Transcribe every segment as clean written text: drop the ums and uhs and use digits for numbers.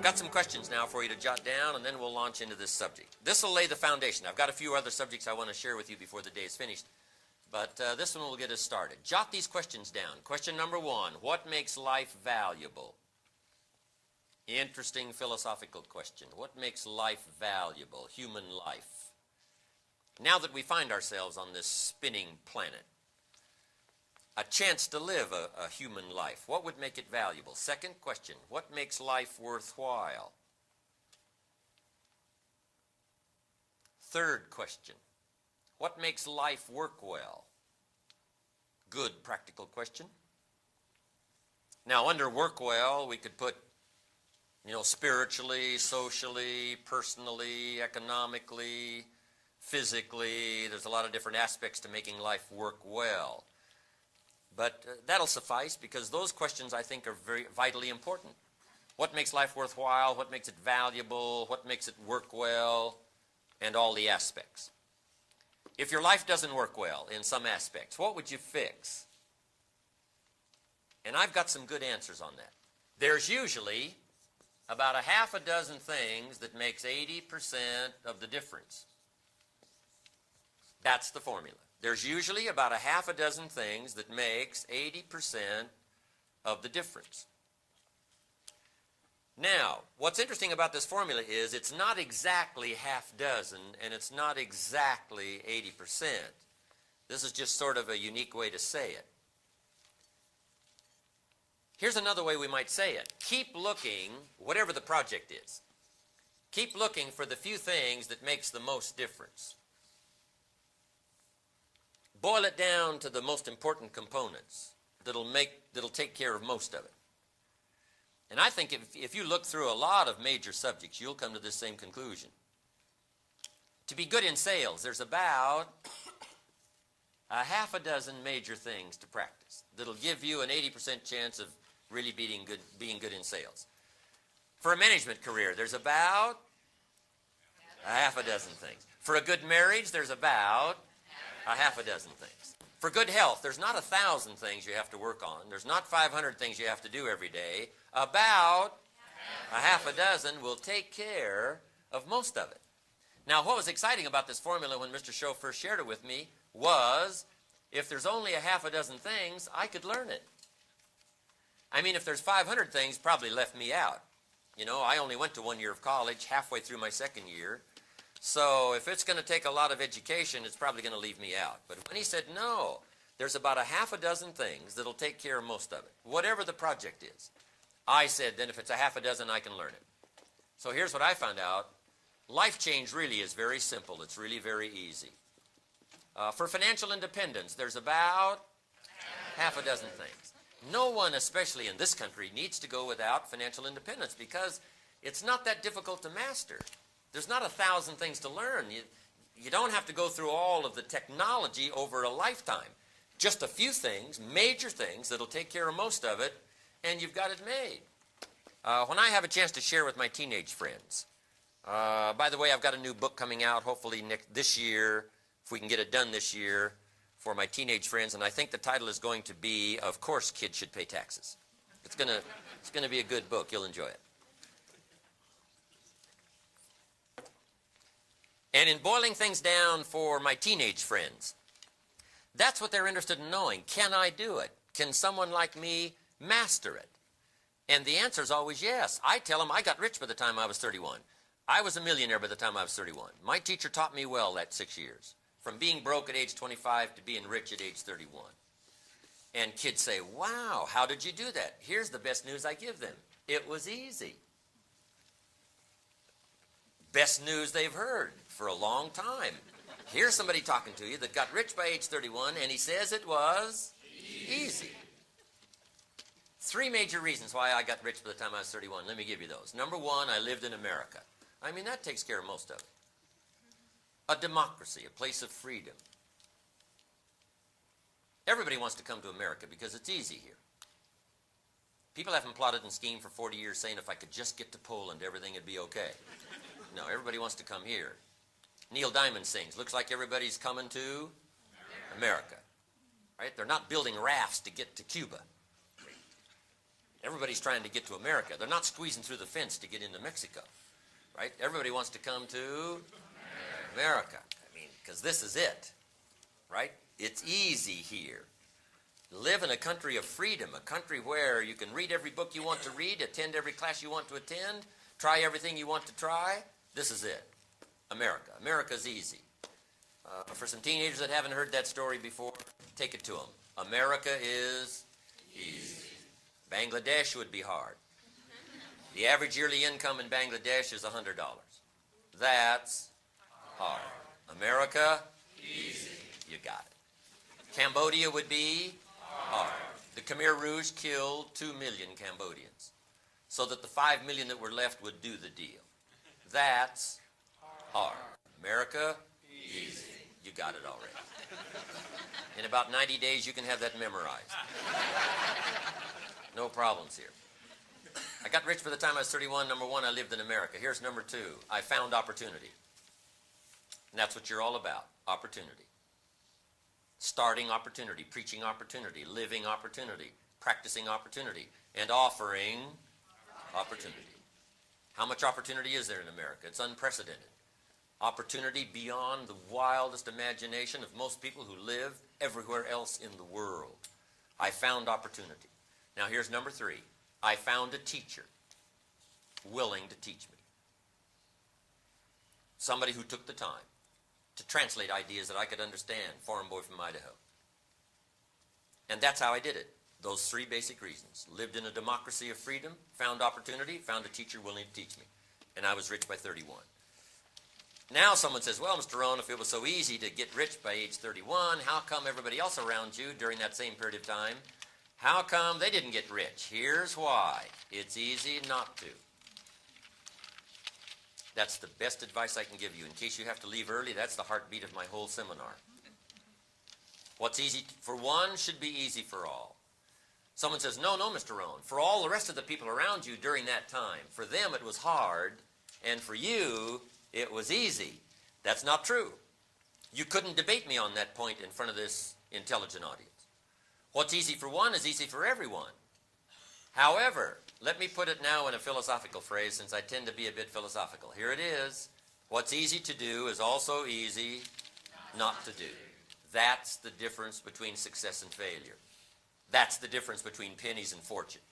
I've got some questions now for you to jot down, and then we'll launch into this subject. This will lay the foundation. I've got a few other subjects I want to share with you before the day is finished, but this one will get us started. Jot these questions down. Question number 1, what makes life valuable? Interesting philosophical question. What makes life valuable, human life? Now that we find ourselves on this spinning planet, a chance to live a human life, what would make it valuable? Second question, what makes life worthwhile? Third question, what makes life work well? Good practical question. Now, under work well, we could put, spiritually, socially, personally, economically, physically. There's a lot of different aspects to making life work well. But that'll suffice, because those questions, I think, are very vitally important. What makes life worthwhile? What makes it valuable? What makes it work well? And all the aspects. If your life doesn't work well in some aspects, what would you fix? And I've got some good answers on that. There's usually about a half a dozen things that makes 80% of the difference. That's the formula. There's usually about a half a dozen things that makes 80% of the difference. Now, what's interesting about this formula is it's not exactly half dozen, and it's not exactly 80%. This is just sort of a unique way to say it. Here's another way we might say it. Keep looking, whatever the project is. Keep looking for the few things that makes the most difference. Boil it down to the most important components that'll take care of most of it. And I think if you look through a lot of major subjects, you'll come to this same conclusion. To be good in sales, there's about a half a dozen major things to practice that'll give you an 80% chance of really being good in sales. For a management career, there's about a half a dozen things. For a good marriage, there's about a half a dozen things. For good health, there's not 1,000 things you have to work on. There's not 500 things you have to do every day. About a half a dozen will take care of most of it. Now, what was exciting about this formula when Mr. Scho first shared it with me was, if there's only a half a dozen things, I could learn it. I mean, if there's 500 things, probably left me out. I only went to 1 year of college, halfway through my second year. So if it's going to take a lot of education, it's probably going to leave me out. But when he said, no, there's about a half a dozen things that'll take care of most of it, whatever the project is, I said, then if it's a half a dozen, I can learn it. So here's what I found out. Life change really is very simple. It's really very easy. For financial independence, there's about half a dozen things. No one, especially in this country, needs to go without financial independence, because it's not that difficult to master. There's not 1,000 things to learn. You don't have to go through all of the technology over a lifetime. Just a few things, major things, that'll take care of most of it, and you've got it made. When I have a chance to share with my teenage friends, by the way, I've got a new book coming out, hopefully this year, if we can get it done this year, for my teenage friends, and I think the title is going to be, Of Course Kids Should Pay Taxes. It's going to be a good book. You'll enjoy it. And in boiling things down for my teenage friends, that's what they're interested in knowing. Can I do it? Can someone like me master it? And the answer is always yes. I tell them I got rich by the time I was 31. I was a millionaire by the time I was 31. My teacher taught me well that 6 years, from being broke at age 25 to being rich at age 31. And kids say, wow, how did you do that? Here's the best news I give them. It was easy. Best news they've heard for a long time. Here's somebody talking to you that got rich by age 31, and he says it was easy. 3 major reasons why I got rich by the time I was 31. Let me give you those. Number 1, I lived in America. I mean, that takes care of most of it. A democracy, a place of freedom. Everybody wants to come to America because it's easy here. People haven't plotted and schemed for 40 years saying, if I could just get to Poland, everything would be okay. No, everybody wants to come here. Neil Diamond sings, looks like everybody's coming to America. Right? They're not building rafts to get to Cuba. Everybody's trying to get to America. They're not squeezing through the fence to get into Mexico, right? Everybody wants to come to America. I mean, because this is it, right? It's easy here. Live in a country of freedom, a country where you can read every book you want to read, attend every class you want to attend, try everything you want to try. This is it. America. America's easy. For some teenagers that haven't heard that story before, take it to them. America is easy. Bangladesh would be hard. The average yearly income in Bangladesh is $100. That's hard. America, easy. You got it. Cambodia would be hard. The Khmer Rouge killed 2 million Cambodians so that the 5 million that were left would do the deal. That's hard. America, easy. You got it already. In about 90 days, you can have that memorized. No problems here. I got rich by the time I was 31. Number one, I lived in America. Here's number two. I found opportunity. And that's what you're all about, opportunity. Starting opportunity, preaching opportunity, living opportunity, practicing opportunity, and offering opportunity. How much opportunity is there in America? It's unprecedented. Opportunity beyond the wildest imagination of most people who live everywhere else in the world. I found opportunity. Now here's number three. I found a teacher willing to teach me. Somebody who took the time to translate ideas that I could understand, foreign boy from Idaho. And that's how I did it. Those three basic reasons. Lived in a democracy of freedom, found opportunity, found a teacher willing to teach me. And I was rich by 31. Now someone says, well, Mr. Rohn, if it was so easy to get rich by age 31, how come everybody else around you during that same period of time, how come they didn't get rich? Here's why. It's easy not to. That's the best advice I can give you. In case you have to leave early, that's the heartbeat of my whole seminar. What's easy for one should be easy for all. Someone says, no, Mr. Rohn, for all the rest of the people around you during that time, for them it was hard, and for you it was easy. That's not true. You couldn't debate me on that point in front of this intelligent audience. What's easy for one is easy for everyone. However, let me put it now in a philosophical phrase, since I tend to be a bit philosophical. Here it is. What's easy to do is also easy not to do. That's the difference between success and failure. That's the difference between pennies and fortune.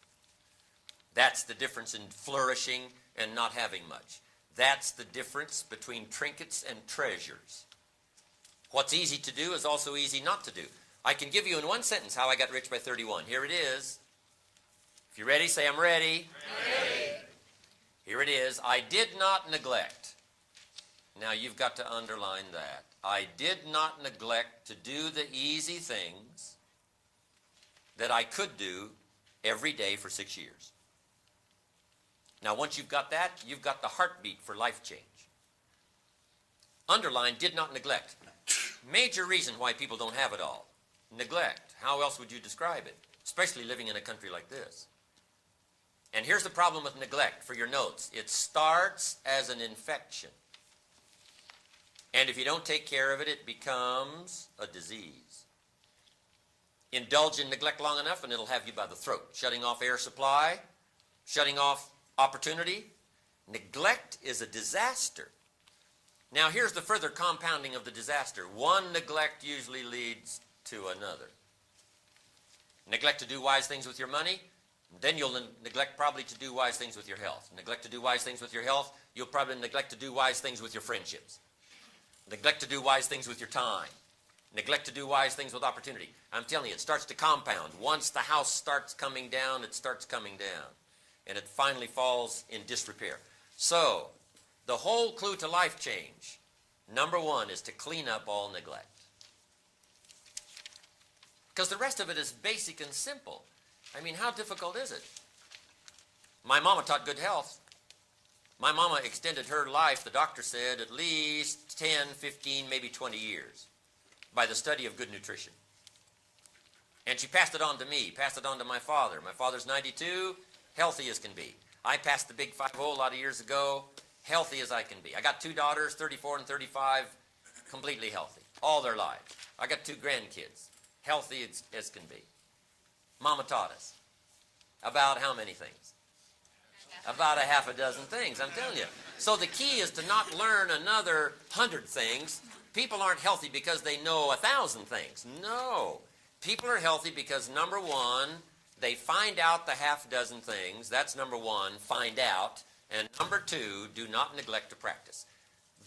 That's the difference in flourishing and not having much. That's the difference between trinkets and treasures. What's easy to do is also easy not to do. I can give you in one sentence how I got rich by 31. Here it is. If you're ready, say I'm ready. Ready. Here it is. I did not neglect. Now you've got to underline that. I did not neglect to do the easy things that I could do every day for 6 years. Now once you've got that, you've got the heartbeat for life change. Underline, did not neglect. Major reason why people don't have it all. Neglect. How else would you describe it? Especially living in a country like this. And here's the problem with neglect for your notes. It starts as an infection. And if you don't take care of it, it becomes a disease. Indulge in neglect long enough and it'll have you by the throat. Shutting off air supply, shutting off opportunity. Neglect is a disaster. Now here's the further compounding of the disaster. One neglect usually leads to another. Neglect to do wise things with your money, then you'll neglect probably to do wise things with your health. Neglect to do wise things with your health, you'll probably neglect to do wise things with your friendships. Neglect to do wise things with your time. Neglect to do wise things with opportunity. I'm telling you, it starts to compound. Once the house starts coming down, it starts coming down. And it finally falls in disrepair. So, the whole clue to life change, number one, is to clean up all neglect. Because the rest of it is basic and simple. I mean, how difficult is it? My mama taught good health. My mama extended her life, the doctor said, at least 10, 15, maybe 20 years by the study of good nutrition. And she passed it on to me, passed it on to my father. My father's 92, healthy as can be. I passed the big 5-0 a lot of years ago, healthy as I can be. I got 2 daughters, 34 and 35, completely healthy, all their lives. I got 2 grandkids, healthy as can be. Mama taught us. About how many things? About a half a dozen things, I'm telling you. So the key is to not learn another 100 things. People aren't healthy because they know 1,000 things. No. People are healthy because, number one, they find out the half dozen things. That's number one, find out. And number two, do not neglect to practice.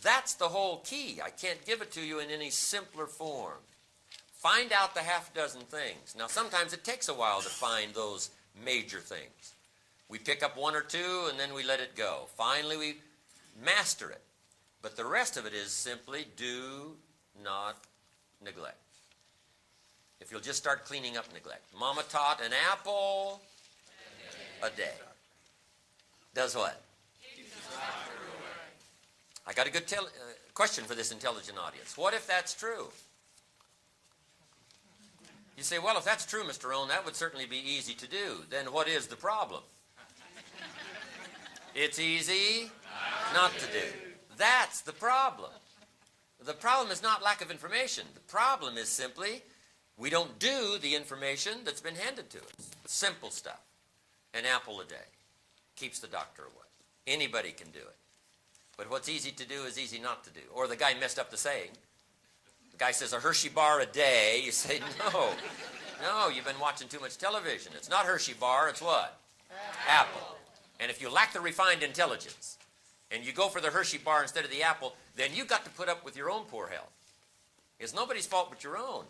That's the whole key. I can't give it to you in any simpler form. Find out the half dozen things. Now, sometimes it takes a while to find those major things. We pick up one or two, and then we let it go. Finally, we master it. But the rest of it is simply do not neglect. If you'll just start cleaning up neglect. Mama taught an apple a day. Does what? I got a good question for this intelligent audience. What if that's true? You say, well, if that's true, Mr. ROHN, that would certainly be easy to do. Then what is the problem? It's easy not to do. That's the problem. The problem is not lack of information. The problem is simply we don't do the information that's been handed to us. Simple stuff. An apple a day keeps the doctor away. Anybody can do it. But what's easy to do is easy not to do. Or the guy messed up the saying. The guy says a Hershey bar a day. You say, no, you've been watching too much television. It's not Hershey bar, it's what? Apple. And if you lack the refined intelligence, and you go for the Hershey bar instead of the apple, then you've got to put up with your own poor health. It's nobody's fault but your own.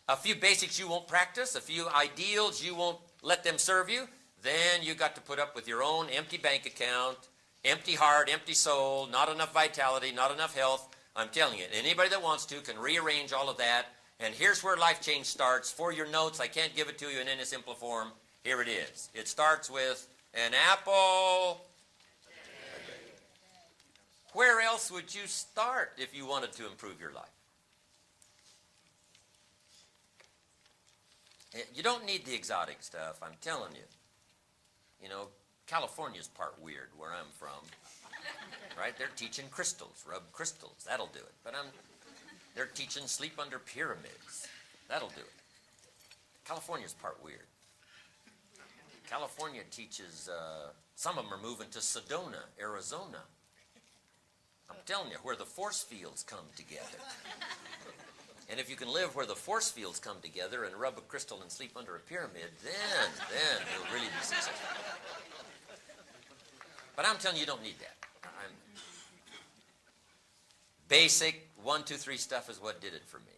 A few basics you won't practice, a few ideals you won't let them serve you, then you've got to put up with your own empty bank account, empty heart, empty soul, not enough vitality, not enough health. I'm telling you, anybody that wants to can rearrange all of that. And here's where life change starts. For your notes, I can't give it to you in any simple form. Here it is. It starts with an apple. Where else would you start if you wanted to improve your life? You don't need the exotic stuff, I'm telling you. You know, California's part weird where I'm from. Right? They're teaching crystals, rub crystals. That'll do it. But they're teaching sleep under pyramids. That'll do it. California's part weird. California teaches, some of them are moving to Sedona, Arizona. I'm telling you, where the force fields come together. And if you can live where the force fields come together and rub a crystal and sleep under a pyramid, then you'll really be successful. But I'm telling you, you don't need that. Basic 1, 2, 3 stuff is what did it for me.